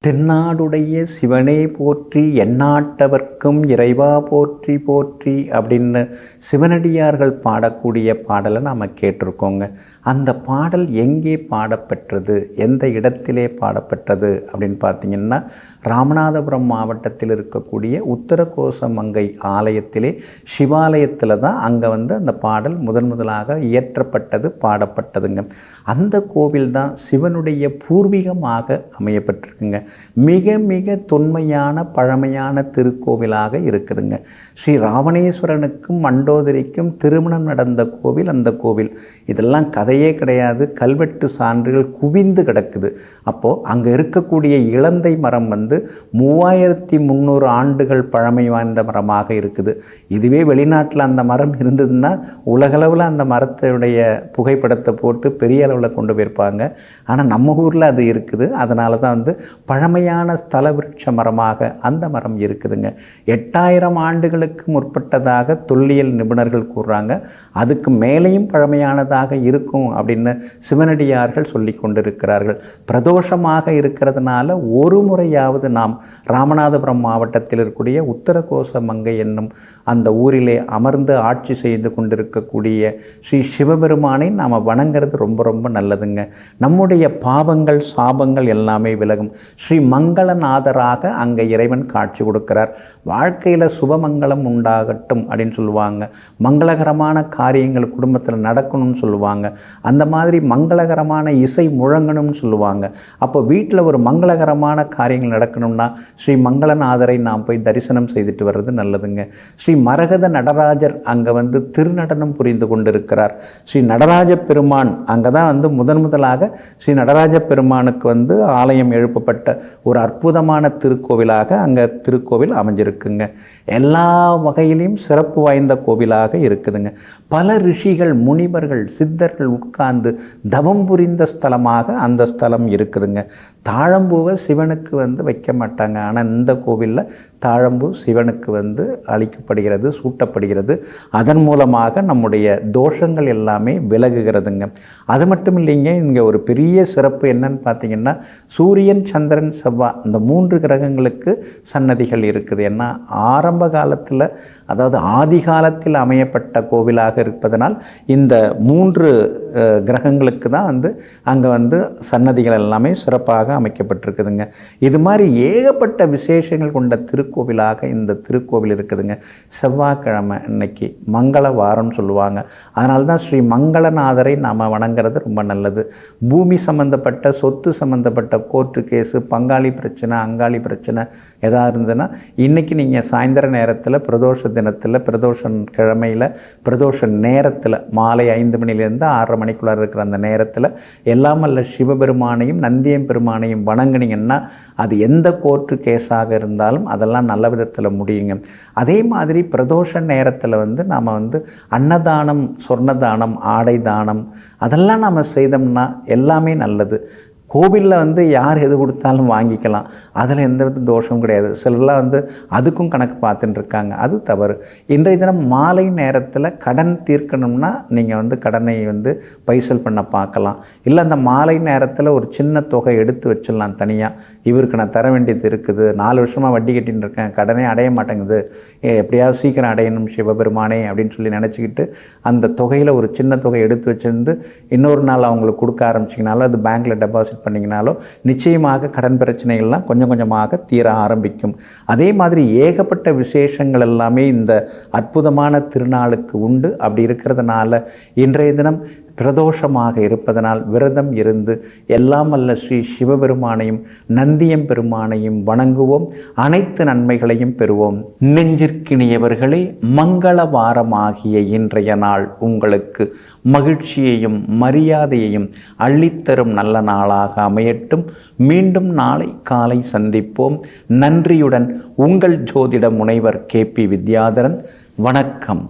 தென்னாடுடைய சிவனே போற்றி எந்நாட்டவர்க்கும் இறைவா போற்றி போற்றி அப்படின்னு சிவனடியார்கள் பாடக்கூடிய பாடலை நாம் கேட்டிருக்கோங்க. அந்த பாடல் எங்கே பாடப்பெற்றது, எந்த இடத்திலே பாடப்பெற்றது அப்படின்னு பார்த்திங்கன்னா, ராமநாதபுரம் மாவட்டத்தில் இருக்கக்கூடிய உத்தரகோசமங்கை ஆலயத்திலே சிவாலயத்தில் தான் அங்கே அந்த பாடல் முதலாக இயற்றப்பட்டது, பாடப்பட்டதுங்க. அந்த கோவில் தான் சிவனுடைய பூர்வீகமாக அமையப்பட்டிருக்குங்க. மிக மிக தொன்மையான பழமையான திருக்கோவிலாக இருக்குதுங்க. ஸ்ரீ ராவணேஸ்வரனுக்கும் மண்டோதரிக்கும் திருமணம் நடந்த கோவில் அந்த கோவில். இதெல்லாம் கதையே கிடையாது, கல்வெட்டு சான்றுகள் குவிந்து கிடக்குது. அப்போது அங்கே இருக்கக்கூடிய இலந்தை மரம் 3300 ஆண்டுகள் பழமை வாய்ந்த மரமாக இருக்குது. இதுவே வெளிநாட்டில் அந்த மரம் இருந்ததுன்னா உலகளவில் அந்த மரத்துடைய புகைப்படத்தை போட்டு பெரிய அளவில் கொண்டு போயிருப்பாங்க. ஆனால் நம்ம ஊரில் அது இருக்குது. அதனால தான் பழமையான ஸ்தல விருட்ச மரமாக அந்த மரம் இருக்குதுங்க. 8000 ஆண்டுகளுக்கு முற்பட்டதாக தொல்லியல் நிபுணர்கள் கூறுறாங்க. அதுக்கு மேலேயும் பழமையானதாக இருக்கும் அப்படின்னு சிவனடியார்கள் சொல்லி கொண்டிருக்கிறார்கள். பிரதோஷமாக இருக்கிறதுனால ஒரு முறையாவது நாம் ராமநாதபுரம் மாவட்டத்தில் இருக்கக்கூடிய உத்தரகோசமங்கை என்னும் அந்த ஊரிலே அமர்ந்து ஆட்சி செய்து கொண்டிருக்கக்கூடிய ஸ்ரீ சிவபெருமானை நாம் வணங்கிறது ரொம்ப ரொம்ப நல்லதுங்க. நம்முடைய பாவங்கள் சாபங்கள் எல்லாமே விலகும். ஸ்ரீ மங்களநாதராக அங்கே இறைவன் காட்சி கொடுக்கிறார். வாழ்க்கையில் சுபமங்கலம் உண்டாகட்டும் அப்படின்னு சொல்லுவாங்க. மங்களகரமான காரியங்கள் குடும்பத்தில் நடக்கணும்னு சொல்லுவாங்க. அந்த மாதிரி மங்களகரமான இசை முழங்கணும்னு சொல்லுவாங்க. அப்போ வீட்டில் ஒரு மங்களகரமான காரியங்கள் நடக்கணும்னா ஸ்ரீ மங்களநாதரை நாம் போய் தரிசனம் செய்துட்டு வர்றது நல்லதுங்க. ஸ்ரீ மரகத நடராஜர் அங்கே திருநடனம் புரிந்து கொண்டிருக்கிறார். ஸ்ரீ நடராஜ பெருமான் அங்கே தான் முதலாக ஸ்ரீ நடராஜ பெருமானுக்கு ஆலயம் எழுப்பப்பட்ட ஒரு அற்புதமான திருக்கோவிலாக அங்கே திருக்கோவில் அமைஞ்சிருக்குங்க. எல்லா வகையிலையும் சிறப்பு வாய்ந்த கோவிலாக இருக்குதுங்க. பல ரிஷிகள், முனிவர்கள், சித்தர்கள் உட்கார்ந்து தவம் புரிந்த ஸ்தலமாக அந்த ஸ்தலம் இருக்குதுங்க. தாழம்பூவை சிவனுக்கு வைக்க மாட்டாங்க. ஆனால் இந்த கோவிலில் தாழம்பூ சிவனுக்கு அளிக்கப்படுகிறது, சூட்டப்படுகிறது. அதன் மூலமாக நம்முடைய தோஷங்கள் எல்லாமே விலகுகிறதுங்க. அது மட்டும் இல்லைங்க, இங்கே ஒரு பெரிய சிறப்பு என்னன்னு பார்த்தீங்கன்னா, சூரியன், சந்திரன், செவ்வாய் இந்த 3 கிரகங்களுக்கு சன்னதிகள் இருக்குது. ஏன்னா ஆரம்ப காலத்தில், அதாவது ஆதி காலத்தில் அமையப்பட்ட கோவிலாக இருப்பதனால் இந்த 3 கிரகங்களுக்கு தான் அங்கே சன்னதிகள் எல்லாமே சிறப்பாக அமைக்கப்பட்டிருக்குதுங்க. இது மாதிரி ஏகப்பட்ட விசேஷங்கள் கொண்ட திருக்கோவிலாக இந்த திருக்கோவில் இருக்குதுங்க. செவ்வாய்க்கிழமை இன்னைக்கு மங்கள வாரம்னு சொல்லுவாங்க. அதனால தான் ஸ்ரீ மங்களநாதரை நாம் வணங்குறது ரொம்ப நல்லது. பூமி சம்மந்தப்பட்ட, சொத்து சம்மந்தப்பட்ட கோர்ட்டு கேஸு, பங்காளி பிரச்சனை, அங்காளி பிரச்சனை எதாக இருந்ததுன்னா இன்றைக்கி நீங்கள் சாயந்தர நேரத்தில், பிரதோஷ தினத்தில், பிரதோஷ கிழமையில், பிரதோஷ நேரத்தில் மாலை 5 மணிலேருந்து 6:30 மணிக்குள்ளே இருக்கிற அந்த நேரத்தில் எல்லாமல்ல சிவபெருமானையும் நந்தியம் பெருமானையும் வணங்குனீங்கன்னா அது எந்த கோர்ட்டு கேஸாக இருந்தாலும் அதெல்லாம் நல்ல விதத்தில் முடியுங்க. அதே மாதிரி பிரதோஷ நேரத்தில் நாம் அன்னதானம், சொர்ணதானம், ஆடை தானம் அதெல்லாம் நம்ம செய்தோம்னா எல்லாமே நல்லது. கோவிலில் யார் எது கொடுத்தாலும் வாங்கிக்கலாம், அதில் எந்த வித தோஷமும் கிடையாது. சிலர்லாம் அதுக்கும் கணக்கு பார்த்துட்டு இருக்காங்க, அது தவறு. இன்றைய தினம் மாலை நேரத்தில் கடன் தீர்க்கணும்னா நீங்கள் கடனை பைசல் பண்ண பார்க்கலாம். இல்லை அந்த மாலை நேரத்தில் ஒரு சின்ன தொகை எடுத்து வச்சிடலாம் தனியாக. இவருக்கு நான் தர வேண்டியது இருக்குது, 4 வருஷமாக வட்டி கட்டின்னு இருக்கேன், கடனே அடைய மாட்டேங்குது, எப்படியாவது சீக்கிரம் அடையணும் சிவபெருமானே அப்படின்னு சொல்லி நினச்சிக்கிட்டு அந்த தொகையில் ஒரு சின்ன தொகை எடுத்து வச்சுருந்து இன்னொரு நாள் அவங்களுக்கு கொடுக்க ஆரம்பிச்சிங்கனாலும், அது பேங்க்கில் டெபாசிட் பண்ணிங்கனாலோ நிச்சயமாக கடன் பிரச்சனைகள்லாம் கொஞ்சம் கொஞ்சமாக தீர ஆரம்பிக்கும். அதே மாதிரி ஏகப்பட்ட விசேஷங்கள் எல்லாமே இந்த அற்புதமான திருநாளுக்கு உண்டு. அப்படி இருக்கிறதுனால இன்றைய தினம் பிரதோஷமாக இருப்பதனால் விரதம் இருந்து எல்லாம் அல்ல ஸ்ரீ சிவபெருமானையும் நந்தியம் பெருமானையும் வணங்குவோம். அனைத்து நன்மைகளையும் பெறுவோம். நெஞ்சிற்கினியவர்களே, மங்கள வாரமாகிய இன்றைய நாள் உங்களுக்கு மகிழ்ச்சியையும் மரியாதையையும் அள்ளித்தரும் நல்ல நாளாக அமையட்டும். மீண்டும் நாளை காலை சந்திப்போம். நன்றியுடன் உங்கள் ஜோதிட முனைவர் KP வித்யாதரன். வணக்கம்.